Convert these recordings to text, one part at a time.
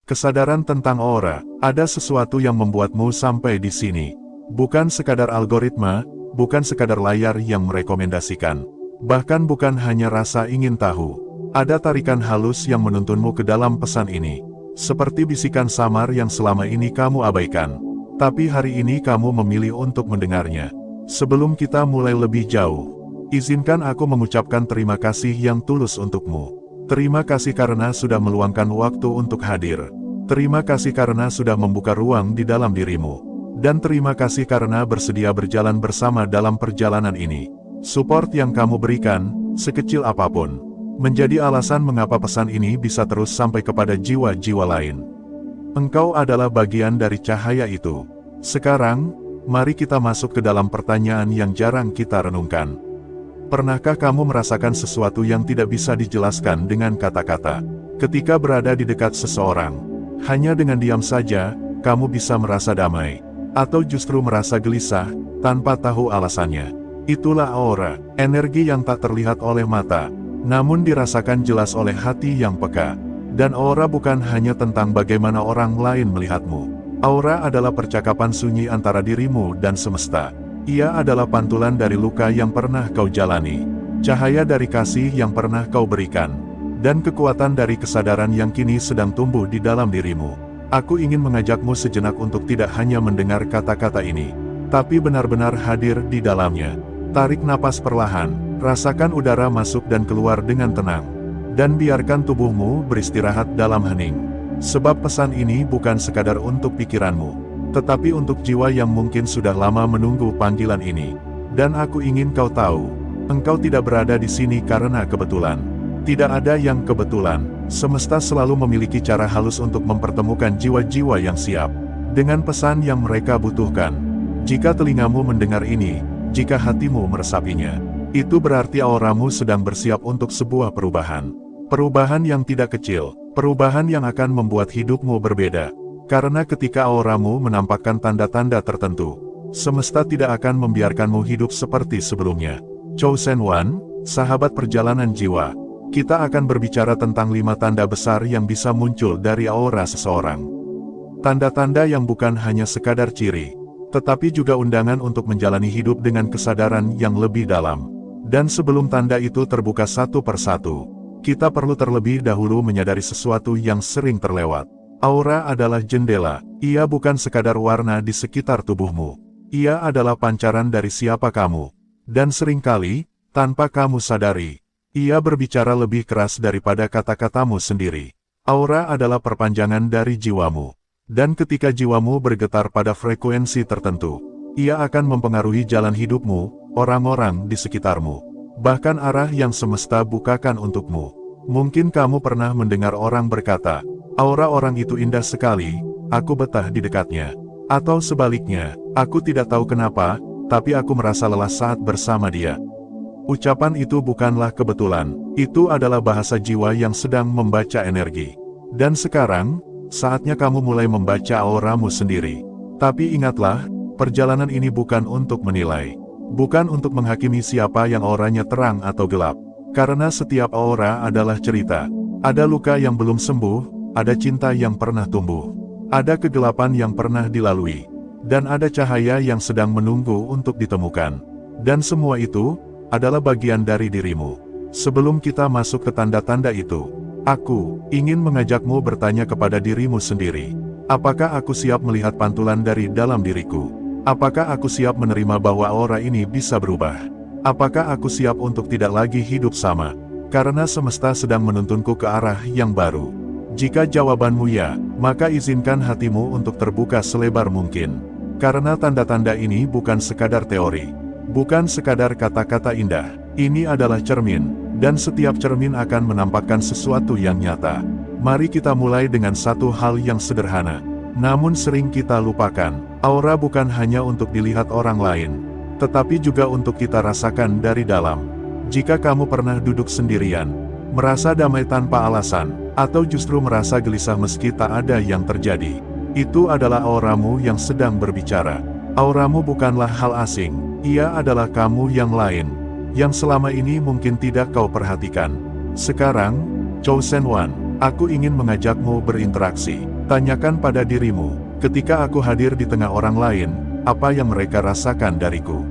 Kesadaran tentang aura, ada sesuatu yang membuatmu sampai di sini. Bukan sekadar algoritma, bukan sekadar layar yang merekomendasikan. Bahkan bukan hanya rasa ingin tahu. Ada tarikan halus yang menuntunmu ke dalam pesan ini. Seperti bisikan samar yang selama ini kamu abaikan. Tapi hari ini kamu memilih untuk mendengarnya. Sebelum kita mulai lebih jauh, izinkan aku mengucapkan terima kasih yang tulus untukmu. Terima kasih karena sudah meluangkan waktu untuk hadir. Terima kasih karena sudah membuka ruang di dalam dirimu. Dan terima kasih karena bersedia berjalan bersama dalam perjalanan ini. Support yang kamu berikan, sekecil apapun, menjadi alasan mengapa pesan ini bisa terus sampai kepada jiwa-jiwa lain. Engkau adalah bagian dari cahaya itu. Sekarang, mari kita masuk ke dalam pertanyaan yang jarang kita renungkan. Pernahkah kamu merasakan sesuatu yang tidak bisa dijelaskan dengan kata-kata? Ketika berada di dekat seseorang, hanya dengan diam saja, kamu bisa merasa damai. Atau justru merasa gelisah, tanpa tahu alasannya. Itulah aura, energi yang tak terlihat oleh mata, namun dirasakan jelas oleh hati yang peka. Dan aura bukan hanya tentang bagaimana orang lain melihatmu. Aura adalah percakapan sunyi antara dirimu dan semesta. Ia adalah pantulan dari luka yang pernah kau jalani, cahaya dari kasih yang pernah kau berikan, dan kekuatan dari kesadaran yang kini sedang tumbuh di dalam dirimu. Aku ingin mengajakmu sejenak untuk tidak hanya mendengar kata-kata ini, tapi benar-benar hadir di dalamnya. Tarik napas perlahan, rasakan udara masuk dan keluar dengan tenang, dan biarkan tubuhmu beristirahat dalam hening. Sebab pesan ini bukan sekadar untuk pikiranmu, tetapi untuk jiwa yang mungkin sudah lama menunggu panggilan ini. Dan aku ingin kau tahu, engkau tidak berada di sini karena kebetulan. Tidak ada yang kebetulan, semesta selalu memiliki cara halus untuk mempertemukan jiwa-jiwa yang siap dengan pesan yang mereka butuhkan. Jika telingamu mendengar ini, jika hatimu meresapinya, itu berarti auramu sedang bersiap untuk sebuah perubahan. Perubahan yang tidak kecil, perubahan yang akan membuat hidupmu berbeda. Karena ketika auramu menampakkan tanda-tanda tertentu, semesta tidak akan membiarkanmu hidup seperti sebelumnya. Chosen One, sahabat perjalanan jiwa, kita akan berbicara tentang 5 tanda besar yang bisa muncul dari aura seseorang. Tanda-tanda yang bukan hanya sekadar ciri, tetapi juga undangan untuk menjalani hidup dengan kesadaran yang lebih dalam. Dan sebelum tanda itu terbuka satu persatu, kita perlu terlebih dahulu menyadari sesuatu yang sering terlewat. Aura adalah jendela, ia bukan sekadar warna di sekitar tubuhmu. Ia adalah pancaran dari siapa kamu. Dan seringkali, tanpa kamu sadari, ia berbicara lebih keras daripada kata-katamu sendiri. Aura adalah perpanjangan dari jiwamu. Dan ketika jiwamu bergetar pada frekuensi tertentu, ia akan mempengaruhi jalan hidupmu, orang-orang di sekitarmu, bahkan arah yang semesta bukakan untukmu. Mungkin kamu pernah mendengar orang berkata, aura orang itu indah sekali, aku betah di dekatnya. Atau sebaliknya, aku tidak tahu kenapa, tapi aku merasa lelah saat bersama dia. Ucapan itu bukanlah kebetulan, itu adalah bahasa jiwa yang sedang membaca energi. Dan sekarang, saatnya kamu mulai membaca auramu sendiri. Tapi ingatlah, perjalanan ini bukan untuk menilai. Bukan untuk menghakimi siapa yang auranya terang atau gelap. Karena setiap aura adalah cerita. Ada luka yang belum sembuh, ada cinta yang pernah tumbuh, ada kegelapan yang pernah dilalui, dan ada cahaya yang sedang menunggu untuk ditemukan. Dan semua itu adalah bagian dari dirimu. Sebelum kita masuk ke tanda-tanda itu, aku ingin mengajakmu bertanya kepada dirimu sendiri. Apakah aku siap melihat pantulan dari dalam diriku? Apakah aku siap menerima bahwa aura ini bisa berubah? Apakah aku siap untuk tidak lagi hidup sama? Karena semesta sedang menuntunku ke arah yang baru. Jika jawabanmu ya, maka izinkan hatimu untuk terbuka selebar mungkin. Karena tanda-tanda ini bukan sekadar teori, bukan sekadar kata-kata indah. Ini adalah cermin, dan setiap cermin akan menampakkan sesuatu yang nyata. Mari kita mulai dengan satu hal yang sederhana, namun sering kita lupakan. Aura bukan hanya untuk dilihat orang lain, tetapi juga untuk kita rasakan dari dalam. Jika kamu pernah duduk sendirian, merasa damai tanpa alasan, atau justru merasa gelisah meski tak ada yang terjadi, itu adalah auramu yang sedang berbicara. Auramu bukanlah hal asing, ia adalah kamu yang lain, yang selama ini mungkin tidak kau perhatikan. Sekarang, Chosen One, aku ingin mengajakmu berinteraksi. Tanyakan pada dirimu, ketika aku hadir di tengah orang lain, apa yang mereka rasakan dariku?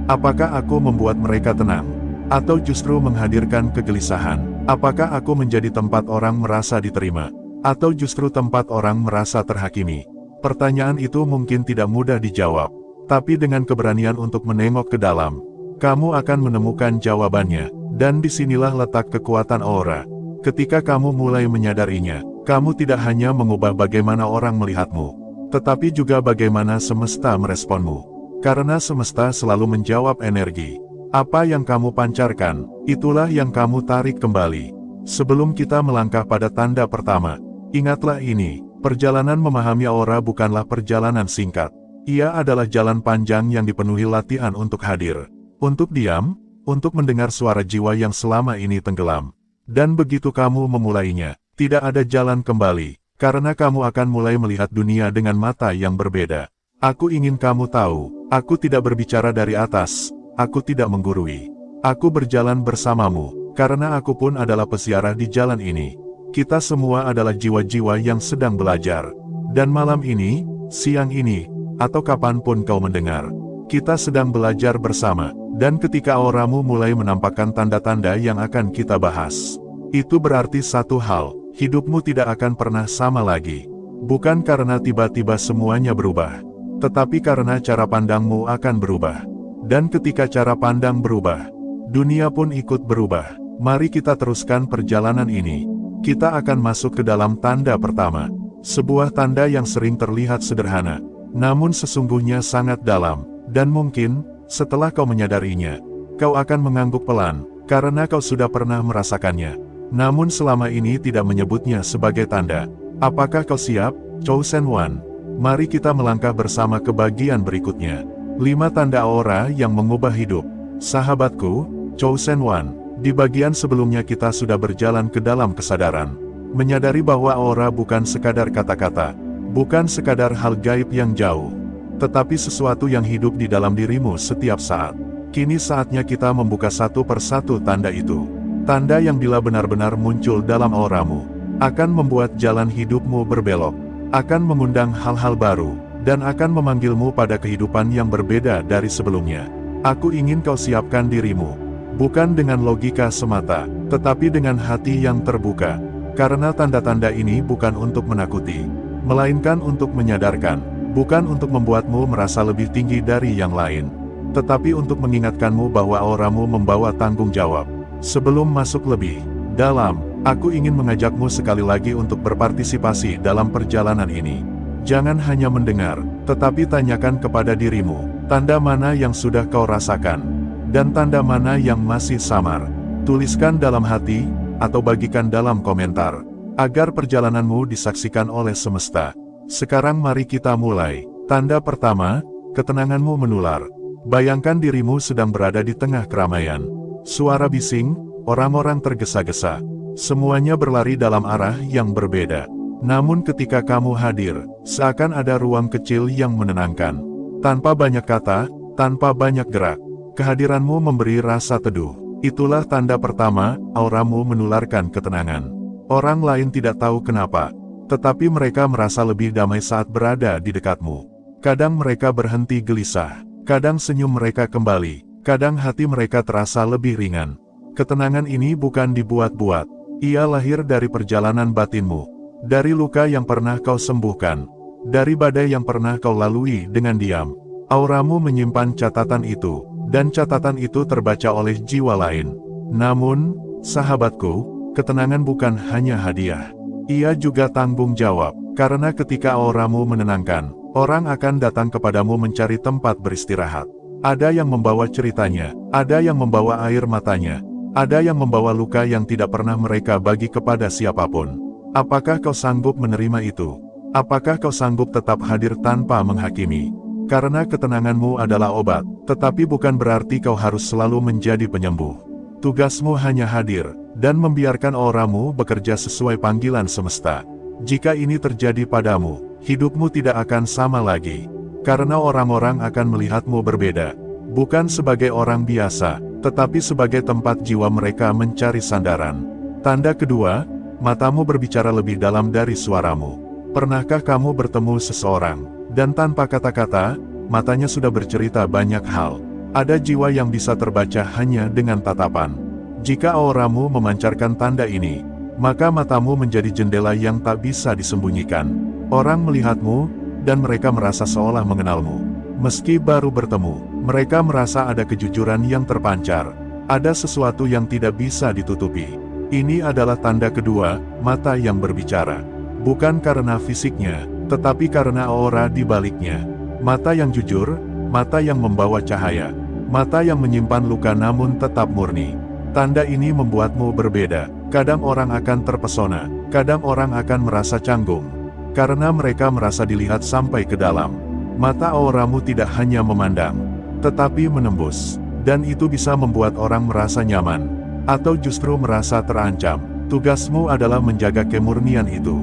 Apakah aku membuat mereka tenang? Atau justru menghadirkan kegelisahan? Apakah aku menjadi tempat orang merasa diterima? Atau justru tempat orang merasa terhakimi? Pertanyaan itu mungkin tidak mudah dijawab, tapi dengan keberanian untuk menengok ke dalam, kamu akan menemukan jawabannya, dan disinilah letak kekuatan aura. Ketika kamu mulai menyadarinya, kamu tidak hanya mengubah bagaimana orang melihatmu, tetapi juga bagaimana semesta meresponmu. Karena semesta selalu menjawab energi. Apa yang kamu pancarkan, itulah yang kamu tarik kembali. Sebelum kita melangkah pada tanda pertama, ingatlah ini, perjalanan memahami aura bukanlah perjalanan singkat. Ia adalah jalan panjang yang dipenuhi latihan untuk hadir, untuk diam, untuk mendengar suara jiwa yang selama ini tenggelam. Dan begitu kamu memulainya, tidak ada jalan kembali, karena kamu akan mulai melihat dunia dengan mata yang berbeda. Aku ingin kamu tahu, aku tidak berbicara dari atas, aku tidak menggurui. Aku berjalan bersamamu, karena aku pun adalah peziarah di jalan ini. Kita semua adalah jiwa-jiwa yang sedang belajar. Dan malam ini, siang ini, atau kapanpun kau mendengar, kita sedang belajar bersama. Dan ketika auramu mulai menampakkan tanda-tanda yang akan kita bahas, itu berarti satu hal, hidupmu tidak akan pernah sama lagi. Bukan karena tiba-tiba semuanya berubah, tetapi karena cara pandangmu akan berubah. Dan ketika cara pandang berubah, dunia pun ikut berubah. Mari kita teruskan perjalanan ini. Kita akan masuk ke dalam tanda pertama. Sebuah tanda yang sering terlihat sederhana, namun sesungguhnya sangat dalam. Dan mungkin, setelah kau menyadarinya, kau akan mengangguk pelan, karena kau sudah pernah merasakannya. Namun selama ini tidak menyebutnya sebagai tanda. Apakah kau siap, Chosen One? Mari kita melangkah bersama ke bagian berikutnya. 5 tanda aura yang mengubah hidup. Sahabatku, Chosen One, di bagian sebelumnya kita sudah berjalan ke dalam kesadaran. Menyadari bahwa aura bukan sekadar kata-kata, bukan sekadar hal gaib yang jauh, tetapi sesuatu yang hidup di dalam dirimu setiap saat. Kini saatnya kita membuka satu persatu tanda itu. Tanda yang bila benar-benar muncul dalam auramu, akan membuat jalan hidupmu berbelok, akan mengundang hal-hal baru, dan akan memanggilmu pada kehidupan yang berbeda dari sebelumnya. Aku ingin kau siapkan dirimu, bukan dengan logika semata, tetapi dengan hati yang terbuka. Karena tanda-tanda ini bukan untuk menakuti, melainkan untuk menyadarkan, bukan untuk membuatmu merasa lebih tinggi dari yang lain, tetapi untuk mengingatkanmu bahwa auramu membawa tanggung jawab. Sebelum masuk lebih dalam, aku ingin mengajakmu sekali lagi untuk berpartisipasi dalam perjalanan ini. Jangan hanya mendengar, tetapi tanyakan kepada dirimu, tanda mana yang sudah kau rasakan, dan tanda mana yang masih samar. Tuliskan dalam hati, atau bagikan dalam komentar, agar perjalananmu disaksikan oleh semesta. Sekarang mari kita mulai. Tanda pertama, ketenanganmu menular. Bayangkan dirimu sedang berada di tengah keramaian. Suara bising, orang-orang tergesa-gesa. Semuanya berlari dalam arah yang berbeda. Namun ketika kamu hadir, seakan ada ruang kecil yang menenangkan. Tanpa banyak kata, tanpa banyak gerak, kehadiranmu memberi rasa teduh. Itulah tanda pertama, auramu menularkan ketenangan. Orang lain tidak tahu kenapa, tetapi mereka merasa lebih damai saat berada di dekatmu. Kadang mereka berhenti gelisah, kadang senyum mereka kembali, kadang hati mereka terasa lebih ringan. Ketenangan ini bukan dibuat-buat, ia lahir dari perjalanan batinmu. Dari luka yang pernah kau sembuhkan, dari badai yang pernah kau lalui dengan diam. Auramu menyimpan catatan itu, dan catatan itu terbaca oleh jiwa lain. Namun, sahabatku, ketenangan bukan hanya hadiah. Ia juga tanggung jawab, karena ketika auramu menenangkan, orang akan datang kepadamu mencari tempat beristirahat. Ada yang membawa ceritanya, ada yang membawa air matanya, ada yang membawa luka yang tidak pernah mereka bagi kepada siapapun. Apakah kau sanggup menerima itu? Apakah kau sanggup tetap hadir tanpa menghakimi? Karena ketenanganmu adalah obat, tetapi bukan berarti kau harus selalu menjadi penyembuh. Tugasmu hanya hadir, dan membiarkan auramu bekerja sesuai panggilan semesta. Jika ini terjadi padamu, hidupmu tidak akan sama lagi. Karena orang-orang akan melihatmu berbeda. Bukan sebagai orang biasa, tetapi sebagai tempat jiwa mereka mencari sandaran. Tanda kedua, matamu berbicara lebih dalam dari suaramu. Pernahkah kamu bertemu seseorang, dan tanpa kata-kata, matanya sudah bercerita banyak hal? Ada jiwa yang bisa terbaca hanya dengan tatapan. Jika auramu memancarkan tanda ini, maka matamu menjadi jendela yang tak bisa disembunyikan. Orang melihatmu, dan mereka merasa seolah mengenalmu. Meski baru bertemu, mereka merasa ada kejujuran yang terpancar. Ada sesuatu yang tidak bisa ditutupi. Ini adalah tanda kedua, mata yang berbicara. Bukan karena fisiknya, tetapi karena aura di baliknya. Mata yang jujur, mata yang membawa cahaya. Mata yang menyimpan luka namun tetap murni. Tanda ini membuatmu berbeda. Kadang orang akan terpesona, kadang orang akan merasa canggung. Karena mereka merasa dilihat sampai ke dalam. Mata auramu tidak hanya memandang, tetapi menembus. Dan itu bisa membuat orang merasa nyaman, atau justru merasa terancam. Tugasmu adalah menjaga kemurnian itu.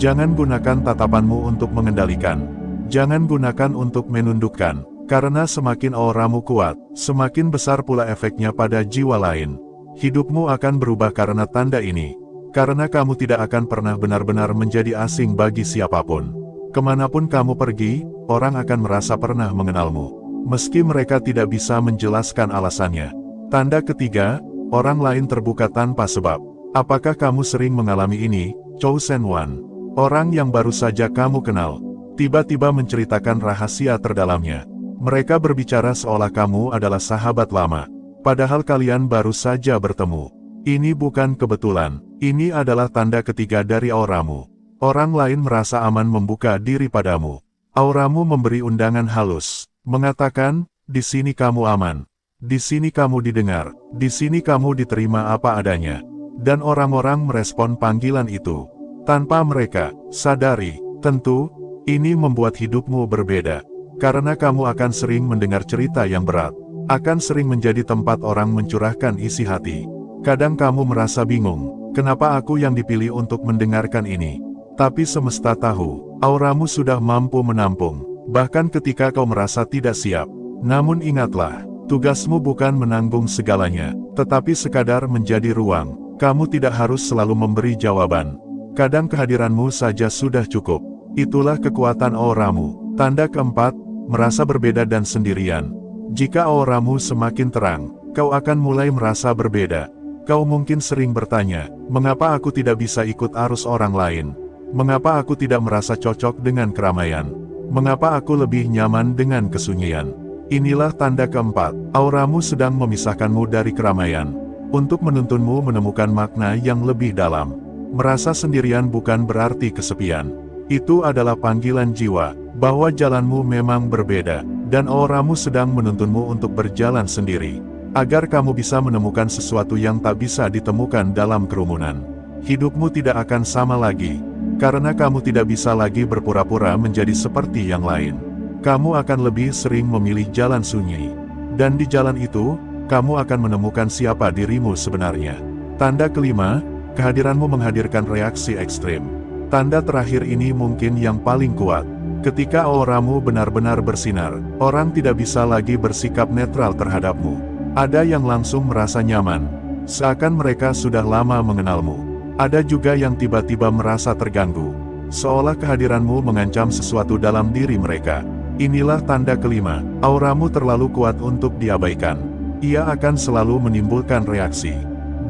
Jangan gunakan tatapanmu untuk mengendalikan. Jangan gunakan untuk menundukkan. Karena semakin auramu kuat, semakin besar pula efeknya pada jiwa lain. Hidupmu akan berubah karena tanda ini. Karena kamu tidak akan pernah benar-benar menjadi asing bagi siapapun. Kemanapun kamu pergi, orang akan merasa pernah mengenalmu. Meski mereka tidak bisa menjelaskan alasannya. Tanda ketiga, orang lain terbuka tanpa sebab. Apakah kamu sering mengalami ini, Chosen One? Orang yang baru saja kamu kenal, tiba-tiba menceritakan rahasia terdalamnya. Mereka berbicara seolah kamu adalah sahabat lama. Padahal kalian baru saja bertemu. Ini bukan kebetulan, ini adalah tanda ketiga dari auramu. Orang lain merasa aman membuka diri padamu. Auramu memberi undangan halus, mengatakan, di sini kamu aman. Di sini kamu didengar, di sini kamu diterima apa adanya. Dan orang-orang merespon panggilan itu. Tanpa mereka sadari, tentu, ini membuat hidupmu berbeda. Karena kamu akan sering mendengar cerita yang berat. Akan sering menjadi tempat orang mencurahkan isi hati. Kadang kamu merasa bingung, kenapa aku yang dipilih untuk mendengarkan ini? Tapi semesta tahu, auramu sudah mampu menampung, bahkan ketika kau merasa tidak siap. Namun ingatlah, tugasmu bukan menanggung segalanya, tetapi sekadar menjadi ruang. Kamu tidak harus selalu memberi jawaban. Kadang kehadiranmu saja sudah cukup. Itulah kekuatan auramu. Tanda keempat, merasa berbeda dan sendirian. Jika auramu semakin terang, kau akan mulai merasa berbeda. Kau mungkin sering bertanya, mengapa aku tidak bisa ikut arus orang lain? Mengapa aku tidak merasa cocok dengan keramaian? Mengapa aku lebih nyaman dengan kesunyian? Inilah tanda keempat, auramu sedang memisahkanmu dari keramaian. Untuk menuntunmu menemukan makna yang lebih dalam. Merasa sendirian bukan berarti kesepian. Itu adalah panggilan jiwa, bahwa jalanmu memang berbeda. Dan auramu sedang menuntunmu untuk berjalan sendiri, agar kamu bisa menemukan sesuatu yang tak bisa ditemukan dalam kerumunan. Hidupmu tidak akan sama lagi, karena kamu tidak bisa lagi berpura-pura menjadi seperti yang lain. Kamu akan lebih sering memilih jalan sunyi, dan di jalan itu, kamu akan menemukan siapa dirimu sebenarnya. Tanda kelima, kehadiranmu menghadirkan reaksi ekstrim. Tanda terakhir ini mungkin yang paling kuat. Ketika auramu benar-benar bersinar, orang tidak bisa lagi bersikap netral terhadapmu. Ada yang langsung merasa nyaman, seakan mereka sudah lama mengenalmu. Ada juga yang tiba-tiba merasa terganggu, seolah kehadiranmu mengancam sesuatu dalam diri mereka. Inilah tanda kelima, auramu terlalu kuat untuk diabaikan. Ia akan selalu menimbulkan reaksi.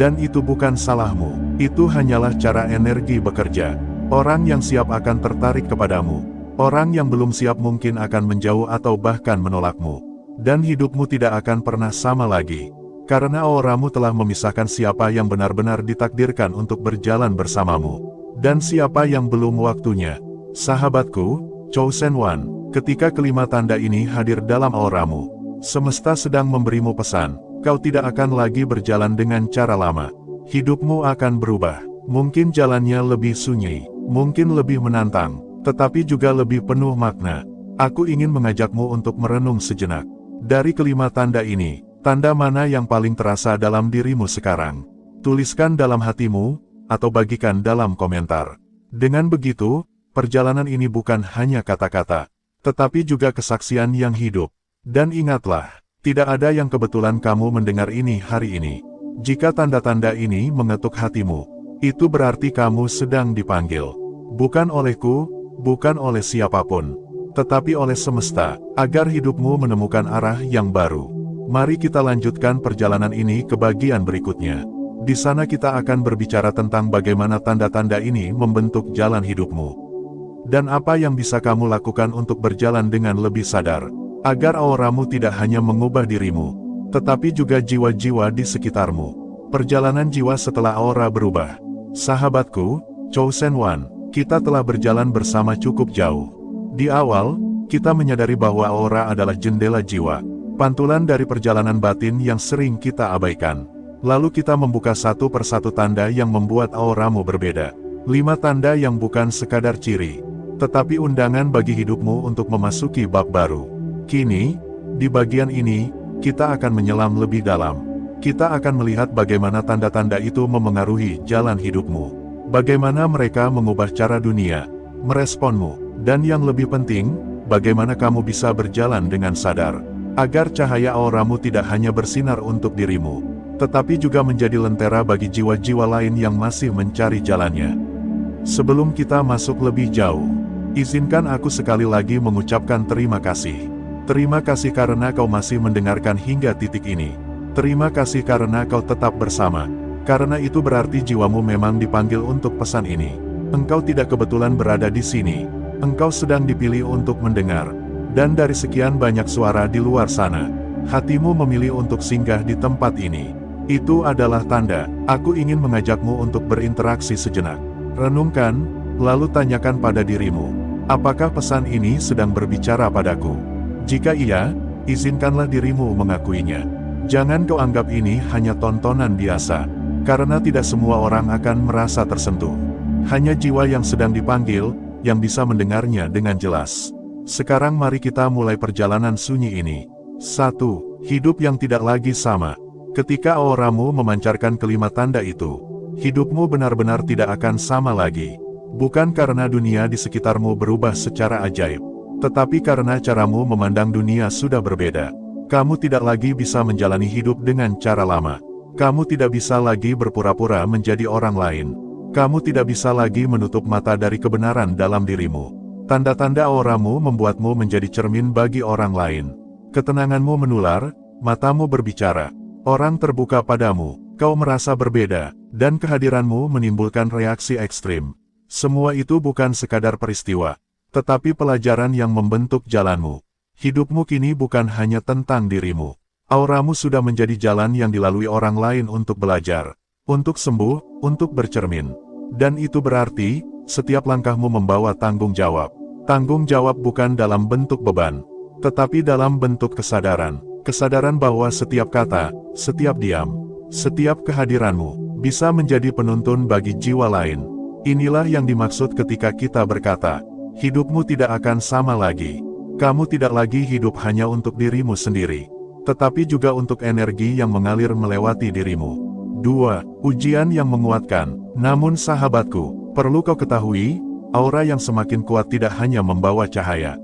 Dan itu bukan salahmu, itu hanyalah cara energi bekerja. Orang yang siap akan tertarik kepadamu. Orang yang belum siap mungkin akan menjauh atau bahkan menolakmu. Dan hidupmu tidak akan pernah sama lagi. Karena auramu telah memisahkan siapa yang benar-benar ditakdirkan untuk berjalan bersamamu. Dan siapa yang belum waktunya. Sahabatku, Chosen One, ketika kelima tanda ini hadir dalam auramu, semesta sedang memberimu pesan, kau tidak akan lagi berjalan dengan cara lama. Hidupmu akan berubah. Mungkin jalannya lebih sunyi, mungkin lebih menantang, tetapi juga lebih penuh makna. Aku ingin mengajakmu untuk merenung sejenak. Dari kelima tanda ini, tanda mana yang paling terasa dalam dirimu sekarang? Tuliskan dalam hatimu, atau bagikan dalam komentar. Dengan begitu, perjalanan ini bukan hanya kata-kata, tetapi juga kesaksian yang hidup. Dan ingatlah, tidak ada yang kebetulan kamu mendengar ini hari ini. Jika tanda-tanda ini mengetuk hatimu, itu berarti kamu sedang dipanggil. Bukan olehku, bukan oleh siapapun, tetapi oleh semesta, agar hidupmu menemukan arah yang baru. Mari kita lanjutkan perjalanan ini ke bagian berikutnya. Di sana kita akan berbicara tentang bagaimana tanda-tanda ini membentuk jalan hidupmu. Dan apa yang bisa kamu lakukan untuk berjalan dengan lebih sadar, agar auramu tidak hanya mengubah dirimu, tetapi juga jiwa-jiwa di sekitarmu. Perjalanan jiwa setelah aura berubah. Sahabatku, Chosen One, kita telah berjalan bersama cukup jauh. Di awal, kita menyadari bahwa aura adalah jendela jiwa, pantulan dari perjalanan batin yang sering kita abaikan. Lalu kita membuka satu persatu tanda yang membuat auramu berbeda. 5 tanda yang bukan sekadar ciri, tetapi undangan bagi hidupmu untuk memasuki bab baru. Kini, di bagian ini, kita akan menyelam lebih dalam. Kita akan melihat bagaimana tanda-tanda itu memengaruhi jalan hidupmu. Bagaimana mereka mengubah cara dunia meresponmu. Dan yang lebih penting, bagaimana kamu bisa berjalan dengan sadar, agar cahaya auramu tidak hanya bersinar untuk dirimu, tetapi juga menjadi lentera bagi jiwa-jiwa lain yang masih mencari jalannya. Sebelum kita masuk lebih jauh, izinkan aku sekali lagi mengucapkan terima kasih. Terima kasih karena kau masih mendengarkan hingga titik ini. Terima kasih karena kau tetap bersama. Karena itu berarti jiwamu memang dipanggil untuk pesan ini. Engkau tidak kebetulan berada di sini. Engkau sedang dipilih untuk mendengar. Dan dari sekian banyak suara di luar sana, hatimu memilih untuk singgah di tempat ini. Itu adalah tanda. Aku ingin mengajakmu untuk berinteraksi sejenak. Renungkan, lalu tanyakan pada dirimu, apakah pesan ini sedang berbicara padaku? Jika iya, izinkanlah dirimu mengakuinya. Jangan kau anggap ini hanya tontonan biasa, karena tidak semua orang akan merasa tersentuh. Hanya jiwa yang sedang dipanggil, yang bisa mendengarnya dengan jelas. Sekarang mari kita mulai perjalanan sunyi ini. 1. Hidup yang tidak lagi sama. Ketika auramu memancarkan kelima tanda itu, hidupmu benar-benar tidak akan sama lagi. Bukan karena dunia di sekitarmu berubah secara ajaib, tetapi karena caramu memandang dunia sudah berbeda. Kamu tidak lagi bisa menjalani hidup dengan cara lama. Kamu tidak bisa lagi berpura-pura menjadi orang lain. Kamu tidak bisa lagi menutup mata dari kebenaran dalam dirimu. Tanda-tanda auramu membuatmu menjadi cermin bagi orang lain. Ketenanganmu menular, matamu berbicara. Orang terbuka padamu, kau merasa berbeda, dan kehadiranmu menimbulkan reaksi ekstrim. Semua itu bukan sekadar peristiwa, tetapi pelajaran yang membentuk jalanmu. Hidupmu kini bukan hanya tentang dirimu. Auramu sudah menjadi jalan yang dilalui orang lain untuk belajar, untuk sembuh, untuk bercermin. Dan itu berarti, setiap langkahmu membawa tanggung jawab. Tanggung jawab bukan dalam bentuk beban, tetapi dalam bentuk kesadaran. Kesadaran bahwa setiap kata, setiap diam, setiap kehadiranmu, bisa menjadi penuntun bagi jiwa lain. Inilah yang dimaksud ketika kita berkata, hidupmu tidak akan sama lagi. Kamu tidak lagi hidup hanya untuk dirimu sendiri, tetapi juga untuk energi yang mengalir melewati dirimu. 2. Ujian yang menguatkan. Namun sahabatku, perlu kau ketahui, aura yang semakin kuat tidak hanya membawa cahaya.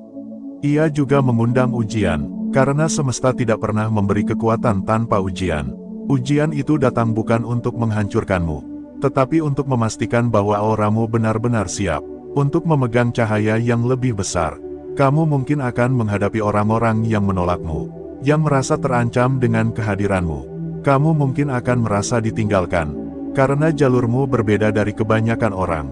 Ia juga mengundang ujian, karena semesta tidak pernah memberi kekuatan tanpa ujian. Ujian itu datang bukan untuk menghancurkanmu, tetapi untuk memastikan bahwa auramu benar-benar siap untuk memegang cahaya yang lebih besar. Kamu mungkin akan menghadapi orang-orang yang menolakmu, yang merasa terancam dengan kehadiranmu. Kamu mungkin akan merasa ditinggalkan, karena jalurmu berbeda dari kebanyakan orang.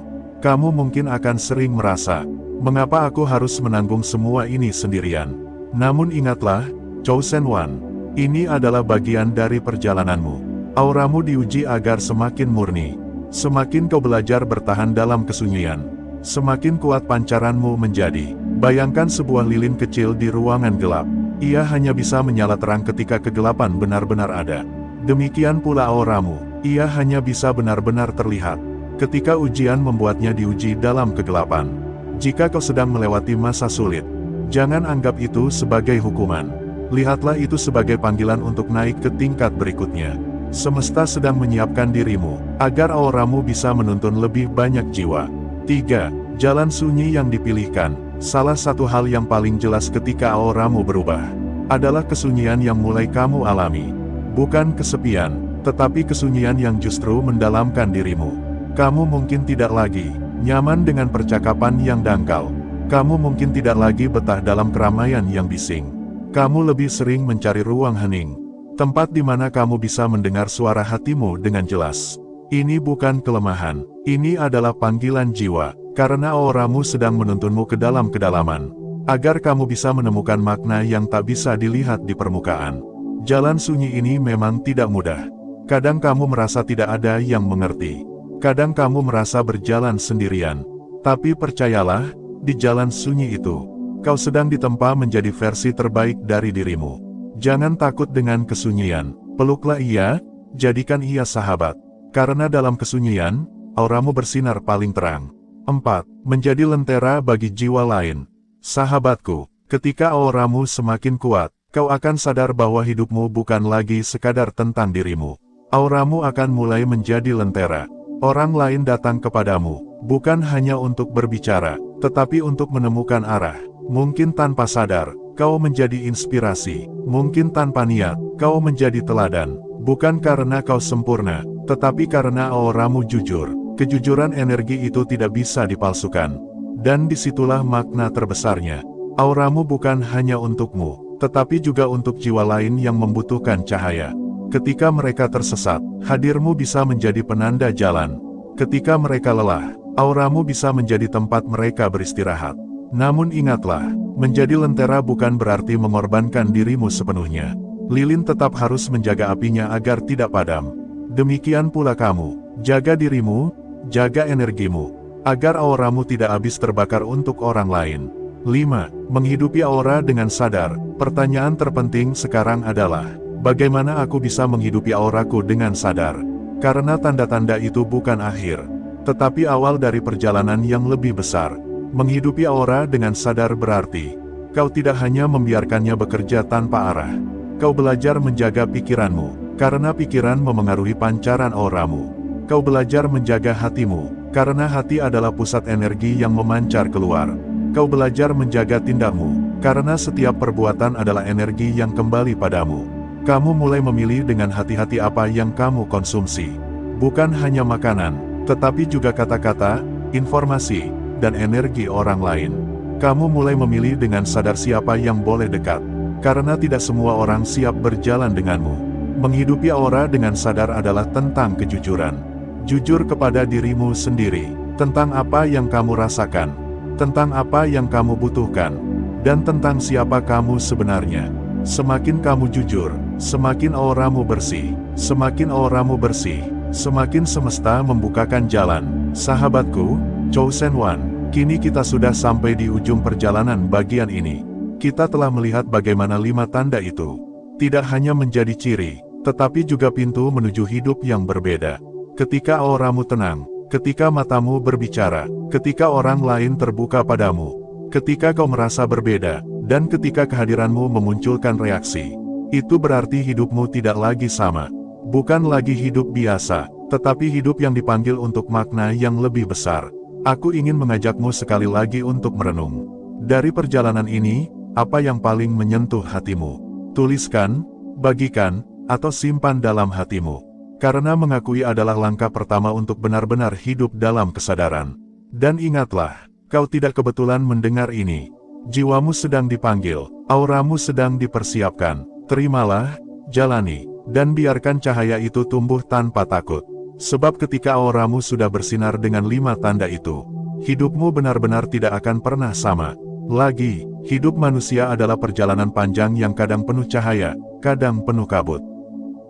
Kamu mungkin akan sering merasa, mengapa aku harus menanggung semua ini sendirian? Namun ingatlah, Chosen One, ini adalah bagian dari perjalananmu. Auramu diuji agar semakin murni. Semakin kau belajar bertahan dalam kesunyian, semakin kuat pancaranmu menjadi. Bayangkan sebuah lilin kecil di ruangan gelap. Ia hanya bisa menyala terang ketika kegelapan benar-benar ada. Demikian pula auramu, ia hanya bisa benar-benar terlihat ketika ujian membuatnya diuji dalam kegelapan. Jika kau sedang melewati masa sulit, jangan anggap itu sebagai hukuman. Lihatlah itu sebagai panggilan untuk naik ke tingkat berikutnya. Semesta sedang menyiapkan dirimu, agar auramu bisa menuntun lebih banyak jiwa. 3. Jalan sunyi yang dipilihkan. Salah satu hal yang paling jelas ketika auramu berubah, adalah kesunyian yang mulai kamu alami. Bukan kesepian, tetapi kesunyian yang justru mendalamkan dirimu. Kamu mungkin tidak lagi nyaman dengan percakapan yang dangkal. Kamu mungkin tidak lagi betah dalam keramaian yang bising. Kamu lebih sering mencari ruang hening, tempat di mana kamu bisa mendengar suara hatimu dengan jelas. Ini bukan kelemahan, ini adalah panggilan jiwa, karena auramu sedang menuntunmu ke dalam kedalaman, agar kamu bisa menemukan makna yang tak bisa dilihat di permukaan. Jalan sunyi ini memang tidak mudah. Kadang kamu merasa tidak ada yang mengerti. Kadang kamu merasa berjalan sendirian. Tapi percayalah, di jalan sunyi itu, kau sedang ditempa menjadi versi terbaik dari dirimu. Jangan takut dengan kesunyian, peluklah ia, jadikan ia sahabat. Karena dalam kesunyian, auramu bersinar paling terang. 4. Menjadi lentera bagi jiwa lain. Sahabatku, ketika auramu semakin kuat, kau akan sadar bahwa hidupmu bukan lagi sekadar tentang dirimu. Auramu akan mulai menjadi lentera. Orang lain datang kepadamu, bukan hanya untuk berbicara, tetapi untuk menemukan arah. Mungkin tanpa sadar, kau menjadi inspirasi. Mungkin tanpa niat, kau menjadi teladan. Bukan karena kau sempurna, tetapi karena auramu jujur. Kejujuran energi itu tidak bisa dipalsukan. Dan disitulah makna terbesarnya. Auramu bukan hanya untukmu, tetapi juga untuk jiwa lain yang membutuhkan cahaya. Ketika mereka tersesat, hadirmu bisa menjadi penanda jalan. Ketika mereka lelah, auramu bisa menjadi tempat mereka beristirahat. Namun ingatlah, menjadi lentera bukan berarti mengorbankan dirimu sepenuhnya. Lilin tetap harus menjaga apinya agar tidak padam. Demikian pula kamu, jaga dirimu, jaga energimu, agar auramu tidak habis terbakar untuk orang lain. 5. Menghidupi aura dengan sadar. Pertanyaan terpenting sekarang adalah, bagaimana aku bisa menghidupi auraku dengan sadar? Karena tanda-tanda itu bukan akhir, tetapi awal dari perjalanan yang lebih besar. Menghidupi aura dengan sadar berarti, kau tidak hanya membiarkannya bekerja tanpa arah. Kau belajar menjaga pikiranmu, karena pikiran memengaruhi pancaran auramu. Kau belajar menjaga hatimu, karena hati adalah pusat energi yang memancar keluar. Kau belajar menjaga tindakmu, karena setiap perbuatan adalah energi yang kembali padamu. Kamu mulai memilih dengan hati-hati apa yang kamu konsumsi. Bukan hanya makanan, tetapi juga kata-kata, informasi, dan energi orang lain. Kamu mulai memilih dengan sadar siapa yang boleh dekat, karena tidak semua orang siap berjalan denganmu. Menghidupi aura dengan sadar adalah tentang kejujuran. Jujur kepada dirimu sendiri, tentang apa yang kamu rasakan, tentang apa yang kamu butuhkan, dan tentang siapa kamu sebenarnya. Semakin kamu jujur, semakin auramu bersih. Semakin auramu bersih, semakin semesta membukakan jalan. Sahabatku, Chosen One, kini kita sudah sampai di ujung perjalanan bagian ini. Kita telah melihat bagaimana 5 tanda itu tidak hanya menjadi ciri, tetapi juga pintu menuju hidup yang berbeda. Ketika auramu tenang, ketika matamu berbicara, ketika orang lain terbuka padamu, ketika kau merasa berbeda, dan ketika kehadiranmu memunculkan reaksi, itu berarti hidupmu tidak lagi sama. Bukan lagi hidup biasa, tetapi hidup yang dipanggil untuk makna yang lebih besar. Aku ingin mengajakmu sekali lagi untuk merenung. Dari perjalanan ini, apa yang paling menyentuh hatimu? Tuliskan, bagikan, atau simpan dalam hatimu. Karena mengakui adalah langkah pertama untuk benar-benar hidup dalam kesadaran. Dan ingatlah, kau tidak kebetulan mendengar ini. Jiwamu sedang dipanggil, auramu sedang dipersiapkan. Terimalah, jalani, dan biarkan cahaya itu tumbuh tanpa takut. Sebab ketika auramu sudah bersinar dengan 5 tanda itu, hidupmu benar-benar tidak akan pernah sama lagi. Hidup manusia adalah perjalanan panjang yang kadang penuh cahaya, kadang penuh kabut.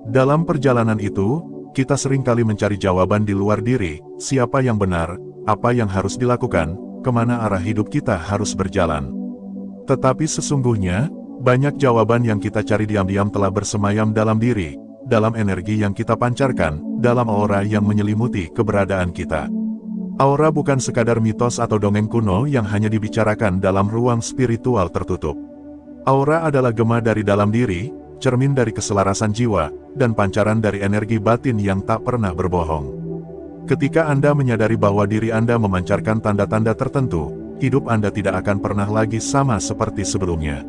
Dalam perjalanan itu, kita seringkali mencari jawaban di luar diri, siapa yang benar, apa yang harus dilakukan, kemana arah hidup kita harus berjalan. Tetapi sesungguhnya, banyak jawaban yang kita cari diam-diam telah bersemayam dalam diri, dalam energi yang kita pancarkan, dalam aura yang menyelimuti keberadaan kita. Aura bukan sekadar mitos atau dongeng kuno yang hanya dibicarakan dalam ruang spiritual tertutup. Aura adalah gema dari dalam diri, cermin dari keselarasan jiwa, dan pancaran dari energi batin yang tak pernah berbohong. Ketika Anda menyadari bahwa diri Anda memancarkan tanda-tanda tertentu, hidup Anda tidak akan pernah lagi sama seperti sebelumnya.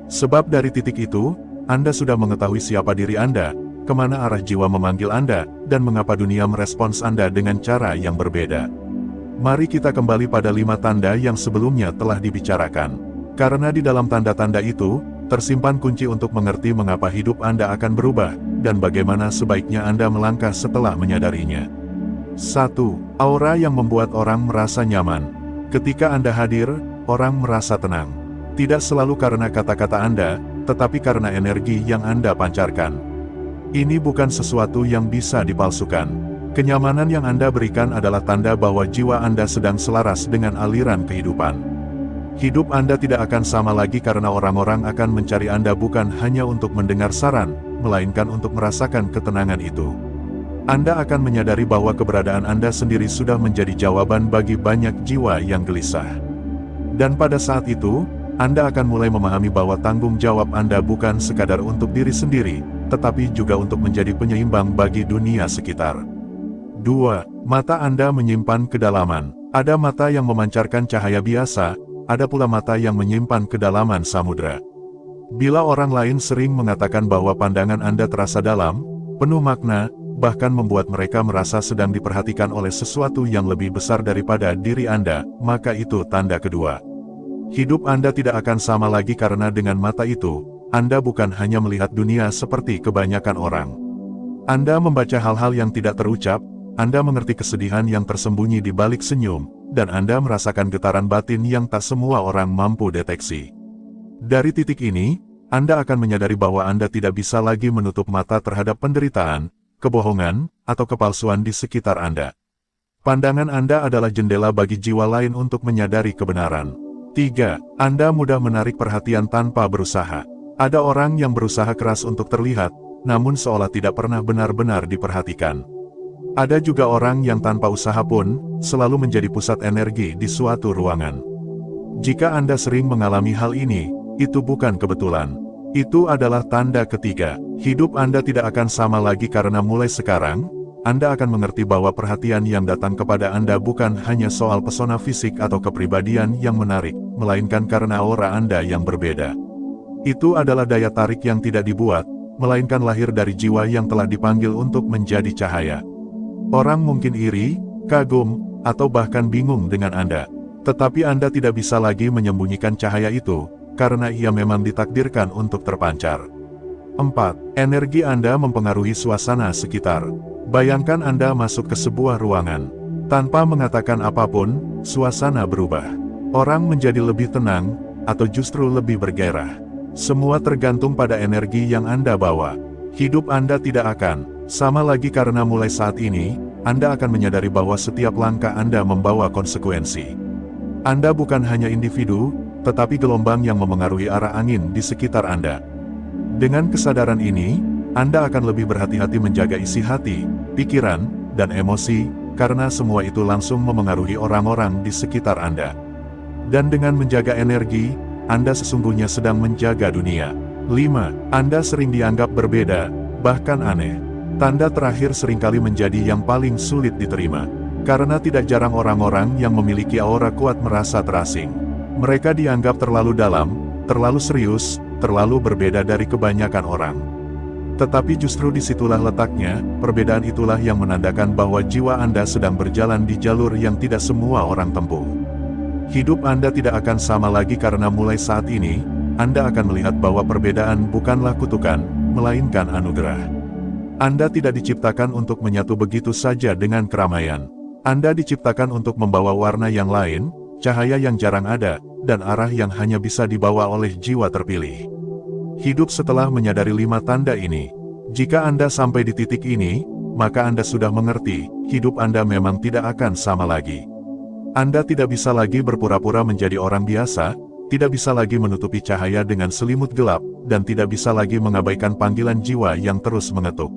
Sebab dari titik itu, Anda sudah mengetahui siapa diri Anda, kemana arah jiwa memanggil Anda, dan mengapa dunia merespons Anda dengan cara yang berbeda. Mari kita kembali pada 5 tanda yang sebelumnya telah dibicarakan. Karena di dalam tanda-tanda itu, tersimpan kunci untuk mengerti mengapa hidup Anda akan berubah, dan bagaimana sebaiknya Anda melangkah setelah menyadarinya. 1. Aura yang membuat orang merasa nyaman. Ketika Anda hadir, orang merasa tenang. Tidak selalu karena kata-kata Anda, tetapi karena energi yang Anda pancarkan. Ini bukan sesuatu yang bisa dipalsukan. Kenyamanan yang Anda berikan adalah tanda bahwa jiwa Anda sedang selaras dengan aliran kehidupan. Hidup Anda tidak akan sama lagi karena orang-orang akan mencari Anda bukan hanya untuk mendengar saran, melainkan untuk merasakan ketenangan itu. Anda akan menyadari bahwa keberadaan Anda sendiri sudah menjadi jawaban bagi banyak jiwa yang gelisah. Dan pada saat itu, Anda akan mulai memahami bahwa tanggung jawab Anda bukan sekadar untuk diri sendiri, tetapi juga untuk menjadi penyeimbang bagi dunia sekitar. 2. Mata Anda menyimpan kedalaman. Ada mata yang memancarkan cahaya biasa, ada pula mata yang menyimpan kedalaman samudra. Bila orang lain sering mengatakan bahwa pandangan Anda terasa dalam, penuh makna, bahkan membuat mereka merasa sedang diperhatikan oleh sesuatu yang lebih besar daripada diri Anda, maka itu tanda kedua. Hidup Anda tidak akan sama lagi karena dengan mata itu, Anda bukan hanya melihat dunia seperti kebanyakan orang. Anda membaca hal-hal yang tidak terucap, Anda mengerti kesedihan yang tersembunyi di balik senyum, dan Anda merasakan getaran batin yang tak semua orang mampu deteksi. Dari titik ini, Anda akan menyadari bahwa Anda tidak bisa lagi menutup mata terhadap penderitaan, kebohongan, atau kepalsuan di sekitar Anda. Pandangan Anda adalah jendela bagi jiwa lain untuk menyadari kebenaran. 3. Anda mudah menarik perhatian tanpa berusaha. Ada orang yang berusaha keras untuk terlihat, namun seolah tidak pernah benar-benar diperhatikan. Ada juga orang yang tanpa usaha pun, selalu menjadi pusat energi di suatu ruangan. Jika Anda sering mengalami hal ini, itu bukan kebetulan. Itu adalah tanda ketiga. Hidup Anda tidak akan sama lagi karena mulai sekarang, Anda akan mengerti bahwa perhatian yang datang kepada Anda bukan hanya soal pesona fisik atau kepribadian yang menarik, melainkan karena aura Anda yang berbeda. Itu adalah daya tarik yang tidak dibuat, melainkan lahir dari jiwa yang telah dipanggil untuk menjadi cahaya. Orang mungkin iri, kagum, atau bahkan bingung dengan Anda. Tetapi Anda tidak bisa lagi menyembunyikan cahaya itu, karena ia memang ditakdirkan untuk terpancar. 4. Energi Anda mempengaruhi suasana sekitar. Bayangkan Anda masuk ke sebuah ruangan. Tanpa mengatakan apapun, suasana berubah. Orang menjadi lebih tenang, atau justru lebih bergairah. Semua tergantung pada energi yang Anda bawa. Hidup Anda tidak akan sama lagi karena mulai saat ini, Anda akan menyadari bahwa setiap langkah Anda membawa konsekuensi. Anda bukan hanya individu, tetapi gelombang yang memengaruhi arah angin di sekitar Anda. Dengan kesadaran ini, Anda akan lebih berhati-hati menjaga isi hati, pikiran, dan emosi, karena semua itu langsung memengaruhi orang-orang di sekitar Anda. Dan dengan menjaga energi, Anda sesungguhnya sedang menjaga dunia. 5. Anda sering dianggap berbeda, bahkan aneh. Tanda terakhir seringkali menjadi yang paling sulit diterima. Karena tidak jarang orang-orang yang memiliki aura kuat merasa terasing. Mereka dianggap terlalu dalam, terlalu serius, terlalu berbeda dari kebanyakan orang. Tetapi justru disitulah letaknya, perbedaan itulah yang menandakan bahwa jiwa Anda sedang berjalan di jalur yang tidak semua orang tempuh. Hidup Anda tidak akan sama lagi karena mulai saat ini, Anda akan melihat bahwa perbedaan bukanlah kutukan, melainkan anugerah. Anda tidak diciptakan untuk menyatu begitu saja dengan keramaian. Anda diciptakan untuk membawa warna yang lain, cahaya yang jarang ada, dan arah yang hanya bisa dibawa oleh jiwa terpilih. Hidup setelah menyadari 5 tanda ini. Jika Anda sampai di titik ini, maka Anda sudah mengerti, hidup Anda memang tidak akan sama lagi. Anda tidak bisa lagi berpura-pura menjadi orang biasa, tidak bisa lagi menutupi cahaya dengan selimut gelap, dan tidak bisa lagi mengabaikan panggilan jiwa yang terus mengetuk.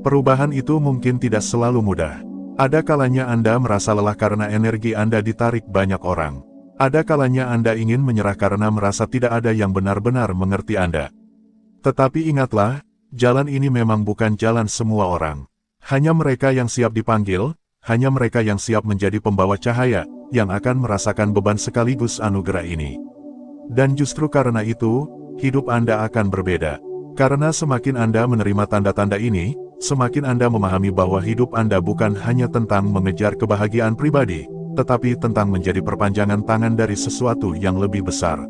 Perubahan itu mungkin tidak selalu mudah. Ada kalanya Anda merasa lelah karena energi Anda ditarik banyak orang. Ada kalanya Anda ingin menyerah karena merasa tidak ada yang benar-benar mengerti Anda. Tetapi ingatlah, jalan ini memang bukan jalan semua orang. Hanya mereka yang siap dipanggil, hanya mereka yang siap menjadi pembawa cahaya, yang akan merasakan beban sekaligus anugerah ini. Dan justru karena itu, hidup Anda akan berbeda. Karena semakin Anda menerima tanda-tanda ini, semakin Anda memahami bahwa hidup Anda bukan hanya tentang mengejar kebahagiaan pribadi, tetapi tentang menjadi perpanjangan tangan dari sesuatu yang lebih besar.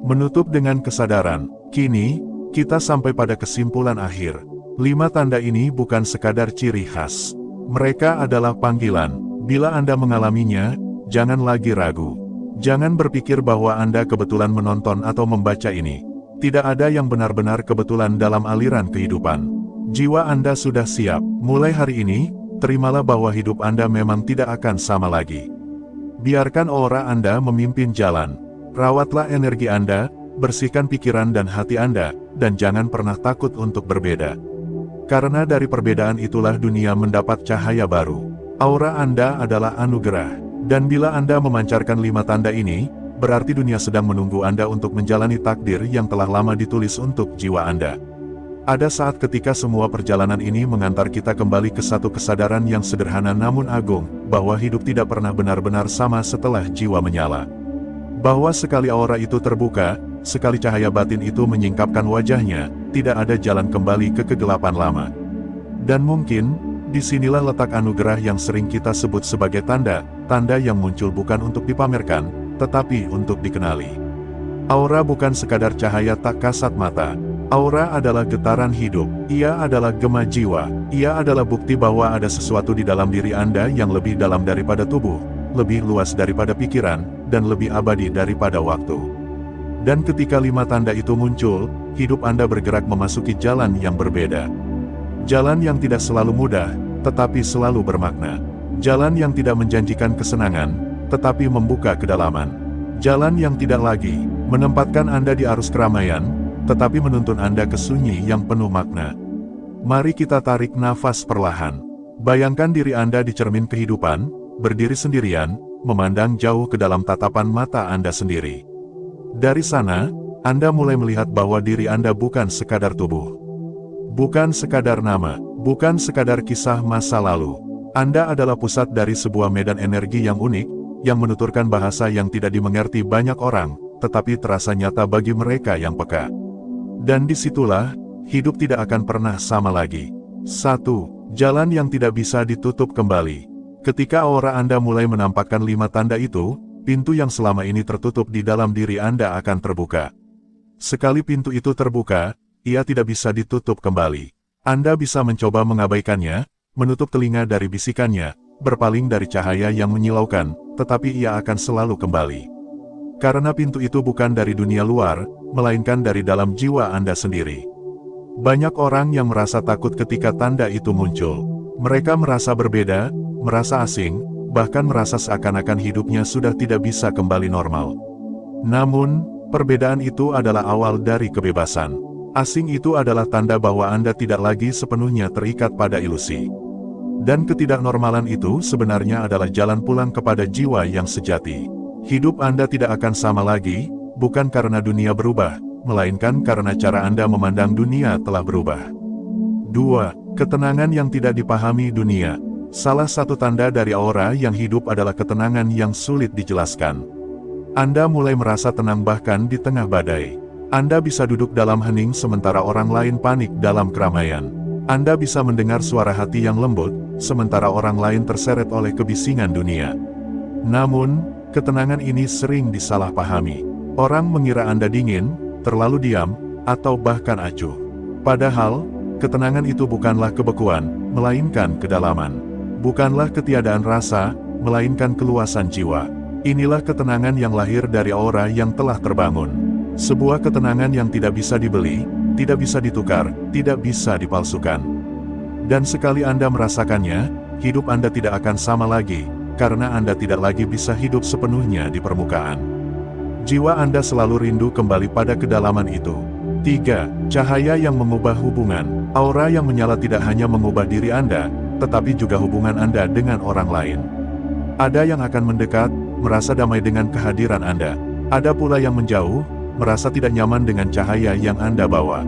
Menutup dengan kesadaran, kini, kita sampai pada kesimpulan akhir. 5 tanda ini bukan sekadar ciri khas. Mereka adalah panggilan. Bila Anda mengalaminya, jangan lagi ragu. Jangan berpikir bahwa Anda kebetulan menonton atau membaca ini. Tidak ada yang benar-benar kebetulan dalam aliran kehidupan. Jiwa Anda sudah siap. Mulai hari ini, terimalah bahwa hidup Anda memang tidak akan sama lagi. Biarkan aura Anda memimpin jalan. Rawatlah energi Anda, bersihkan pikiran dan hati Anda, dan jangan pernah takut untuk berbeda. Karena dari perbedaan itulah dunia mendapat cahaya baru. Aura Anda adalah anugerah. Dan bila Anda memancarkan 5 tanda ini, berarti dunia sedang menunggu Anda untuk menjalani takdir yang telah lama ditulis untuk jiwa Anda. Ada saat ketika semua perjalanan ini mengantar kita kembali ke satu kesadaran yang sederhana namun agung, bahwa hidup tidak pernah benar-benar sama setelah jiwa menyala. Bahwa sekali aura itu terbuka, sekali cahaya batin itu menyingkapkan wajahnya, tidak ada jalan kembali ke kegelapan lama. Dan mungkin, disinilah letak anugerah yang sering kita sebut sebagai tanda yang muncul bukan untuk dipamerkan, tetapi untuk dikenali. Aura bukan sekadar cahaya tak kasat mata. Aura adalah getaran hidup, ia adalah gema jiwa, ia adalah bukti bahwa ada sesuatu di dalam diri Anda yang lebih dalam daripada tubuh, lebih luas daripada pikiran, dan lebih abadi daripada waktu. Dan ketika 5 tanda itu muncul, hidup Anda bergerak memasuki jalan yang berbeda. Jalan yang tidak selalu mudah, tetapi selalu bermakna. Jalan yang tidak menjanjikan kesenangan, tetapi membuka kedalaman. Jalan yang tidak lagi menempatkan Anda di arus keramaian, tetapi menuntun Anda ke sunyi yang penuh makna. Mari kita tarik nafas perlahan. Bayangkan diri Anda di cermin kehidupan, berdiri sendirian, memandang jauh ke dalam tatapan mata Anda sendiri. Dari sana, Anda mulai melihat bahwa diri Anda bukan sekadar tubuh. Bukan sekadar nama, bukan sekadar kisah masa lalu. Anda adalah pusat dari sebuah medan energi yang unik, yang menuturkan bahasa yang tidak dimengerti banyak orang, tetapi terasa nyata bagi mereka yang peka. Dan disitulah, hidup tidak akan pernah sama lagi. 1. Jalan yang tidak bisa ditutup kembali. Ketika aura Anda mulai menampakkan 5 tanda itu, pintu yang selama ini tertutup di dalam diri Anda akan terbuka. Sekali pintu itu terbuka, ia tidak bisa ditutup kembali. Anda bisa mencoba mengabaikannya, menutup telinga dari bisikannya, berpaling dari cahaya yang menyilaukan, tetapi ia akan selalu kembali. Karena pintu itu bukan dari dunia luar, melainkan dari dalam jiwa Anda sendiri. Banyak orang yang merasa takut ketika tanda itu muncul. Mereka merasa berbeda, merasa asing, bahkan merasa seakan-akan hidupnya sudah tidak bisa kembali normal. Namun, perbedaan itu adalah awal dari kebebasan. Asing itu adalah tanda bahwa Anda tidak lagi sepenuhnya terikat pada ilusi. Dan ketidaknormalan itu sebenarnya adalah jalan pulang kepada jiwa yang sejati. Hidup Anda tidak akan sama lagi, bukan karena dunia berubah, melainkan karena cara Anda memandang dunia telah berubah. 2. Ketenangan yang tidak dipahami dunia. Salah satu tanda dari aura yang hidup adalah ketenangan yang sulit dijelaskan. Anda mulai merasa tenang bahkan di tengah badai. Anda bisa duduk dalam hening sementara orang lain panik dalam keramaian. Anda bisa mendengar suara hati yang lembut, sementara orang lain terseret oleh kebisingan dunia. Namun, ketenangan ini sering disalahpahami. Orang mengira Anda dingin, terlalu diam, atau bahkan acuh. Padahal, ketenangan itu bukanlah kebekuan, melainkan kedalaman. Bukanlah ketiadaan rasa, melainkan keluasan jiwa. Inilah ketenangan yang lahir dari aura yang telah terbangun. Sebuah ketenangan yang tidak bisa dibeli, tidak bisa ditukar, tidak bisa dipalsukan. Dan sekali Anda merasakannya, hidup Anda tidak akan sama lagi, karena Anda tidak lagi bisa hidup sepenuhnya di permukaan. Jiwa Anda selalu rindu kembali pada kedalaman itu. 3. Cahaya yang mengubah hubungan. Aura yang menyala tidak hanya mengubah diri Anda, tetapi juga hubungan Anda dengan orang lain. Ada yang akan mendekat, merasa damai dengan kehadiran Anda. Ada pula yang menjauh, merasa tidak nyaman dengan cahaya yang Anda bawa.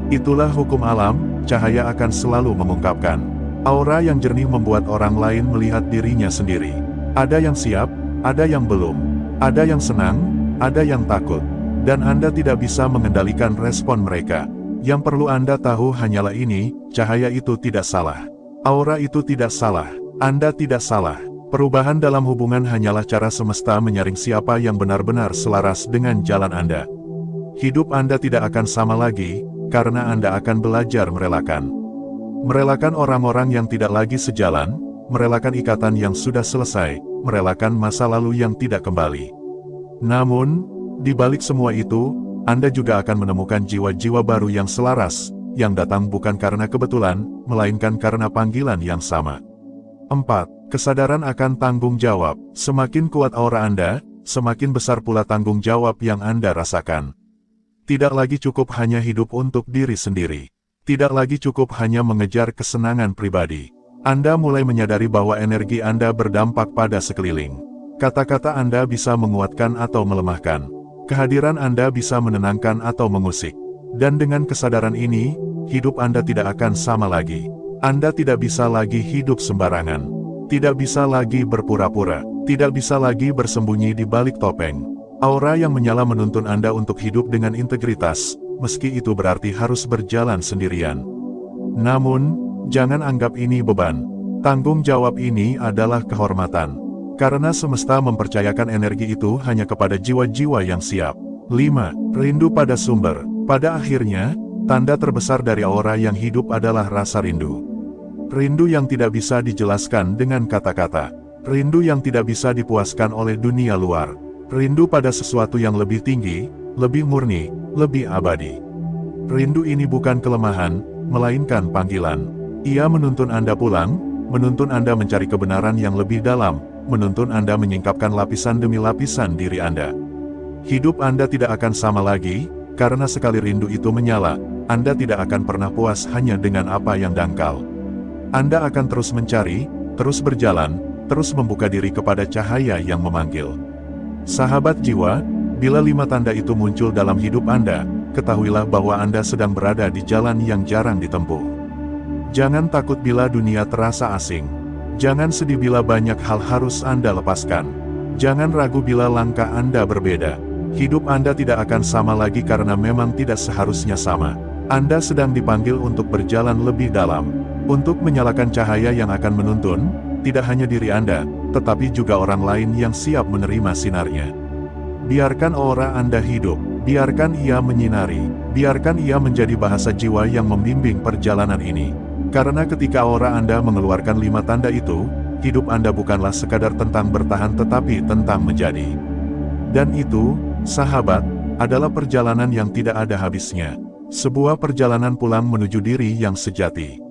Itulah hukum alam, cahaya akan selalu mengungkapkan. Aura yang jernih membuat orang lain melihat dirinya sendiri. Ada yang siap, ada yang belum. Ada yang senang, ada yang takut. Dan Anda tidak bisa mengendalikan respon mereka. Yang perlu Anda tahu hanyalah ini, cahaya itu tidak salah. Aura itu tidak salah. Anda tidak salah. Perubahan dalam hubungan hanyalah cara semesta menyaring siapa yang benar-benar selaras dengan jalan Anda. Hidup Anda tidak akan sama lagi, karena Anda akan belajar merelakan. Merelakan orang-orang yang tidak lagi sejalan, merelakan ikatan yang sudah selesai, merelakan masa lalu yang tidak kembali. Namun, di balik semua itu, Anda juga akan menemukan jiwa-jiwa baru yang selaras, yang datang bukan karena kebetulan, melainkan karena panggilan yang sama. 4. Kesadaran akan tanggung jawab. Semakin kuat aura Anda, semakin besar pula tanggung jawab yang Anda rasakan. Tidak lagi cukup hanya hidup untuk diri sendiri. Tidak lagi cukup hanya mengejar kesenangan pribadi. Anda mulai menyadari bahwa energi Anda berdampak pada sekeliling. Kata-kata Anda bisa menguatkan atau melemahkan. Kehadiran Anda bisa menenangkan atau mengusik. Dan dengan kesadaran ini, hidup Anda tidak akan sama lagi. Anda tidak bisa lagi hidup sembarangan. Tidak bisa lagi berpura-pura. Tidak bisa lagi bersembunyi di balik topeng. Aura yang menyala menuntun Anda untuk hidup dengan integritas, meski itu berarti harus berjalan sendirian. Namun, jangan anggap ini beban. Tanggung jawab ini adalah kehormatan. Karena semesta mempercayakan energi itu hanya kepada jiwa-jiwa yang siap. 5. Rindu pada sumber. Pada akhirnya, tanda terbesar dari aura yang hidup adalah rasa rindu. Rindu yang tidak bisa dijelaskan dengan kata-kata. Rindu yang tidak bisa dipuaskan oleh dunia luar. Rindu pada sesuatu yang lebih tinggi, lebih murni, lebih abadi. Rindu ini bukan kelemahan, melainkan panggilan. Ia menuntun Anda pulang, menuntun Anda mencari kebenaran yang lebih dalam, menuntun Anda menyingkapkan lapisan demi lapisan diri Anda. Hidup Anda tidak akan sama lagi, karena sekali rindu itu menyala, Anda tidak akan pernah puas hanya dengan apa yang dangkal. Anda akan terus mencari, terus berjalan, terus membuka diri kepada cahaya yang memanggil. Sahabat jiwa, bila 5 tanda itu muncul dalam hidup Anda, ketahuilah bahwa Anda sedang berada di jalan yang jarang ditempuh. Jangan takut bila dunia terasa asing. Jangan sedih bila banyak hal harus Anda lepaskan. Jangan ragu bila langkah Anda berbeda. Hidup Anda tidak akan sama lagi karena memang tidak seharusnya sama. Anda sedang dipanggil untuk berjalan lebih dalam. Untuk menyalakan cahaya yang akan menuntun, tidak hanya diri Anda, tetapi juga orang lain yang siap menerima sinarnya. Biarkan aura Anda hidup, biarkan ia menyinari, biarkan ia menjadi bahasa jiwa yang membimbing perjalanan ini. Karena ketika aura Anda mengeluarkan 5 tanda itu, hidup Anda bukanlah sekadar tentang bertahan tetapi tentang menjadi. Dan itu, sahabat, adalah perjalanan yang tidak ada habisnya. Sebuah perjalanan pulang menuju diri yang sejati.